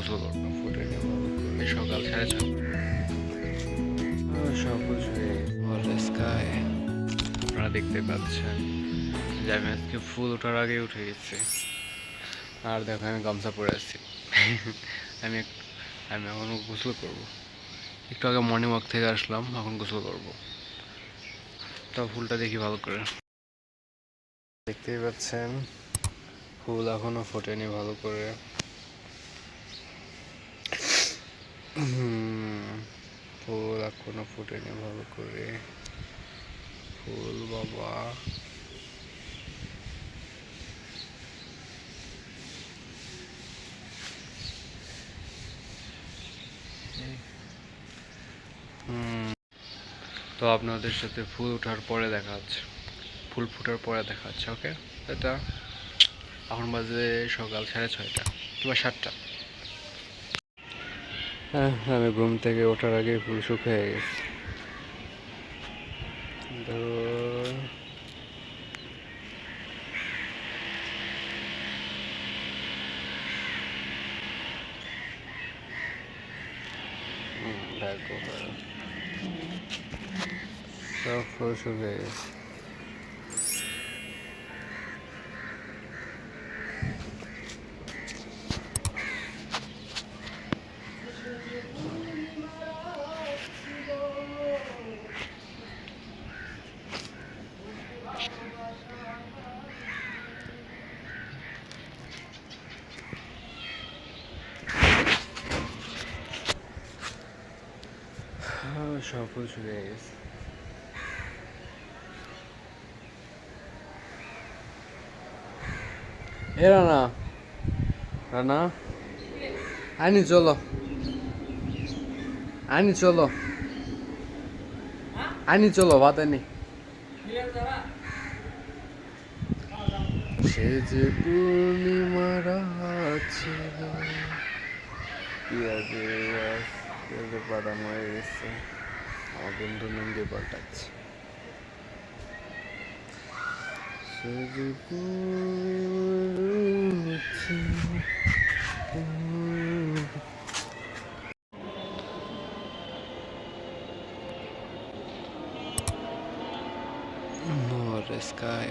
গোসল করবো, ফুটে নিয়ে ভালো করে সকাল 6:30। সবুজ হয়ে স্কাই আপনারা দেখতে পাচ্ছেন যে আমি আজকে ফুল ওঠার আগে উঠে গেছি। আর দেখো আমি গামছা পরে আছি। আমি আমি এখন গোসল করবো। একটু আগে মর্নিং ওয়াক থেকে আসলাম, এখন গোসল করবো। তো ফুলটা দেখি ভালো করে। দেখতেই পাচ্ছেন ফুল এখনো ফোটেনি ভালো করে। ফুল এখনো ফোটেনি ভালো করে। ফুল বাবা, তো আপনাদের সাথে ফুল ওঠার পরে দেখা যাচ্ছে, ফুল ফোটার পরে দেখা যাচ্ছে। ওকে, এটা এখন বাজে সকাল 6:30 কিংবা 7টা। হ্যাঁ, আমি ঘুম থেকে ওঠার আগে ফুল শুকিয়ে গেছে। দেখো সব ফুল শুকিয়ে গেছে। সব ফুল শুকিয়ে গেছে। এ রানা, রানা আনি চলো, আনি চলো, আনি চলো ভাত আনি। সে যে পূর্ণিমা রাত ছিল, পেঁয়াজে বাদাম হয়ে গেছে। আমার বন্ধু লুঙ্গি পাল্টাচ্ছে। সে যে More sky.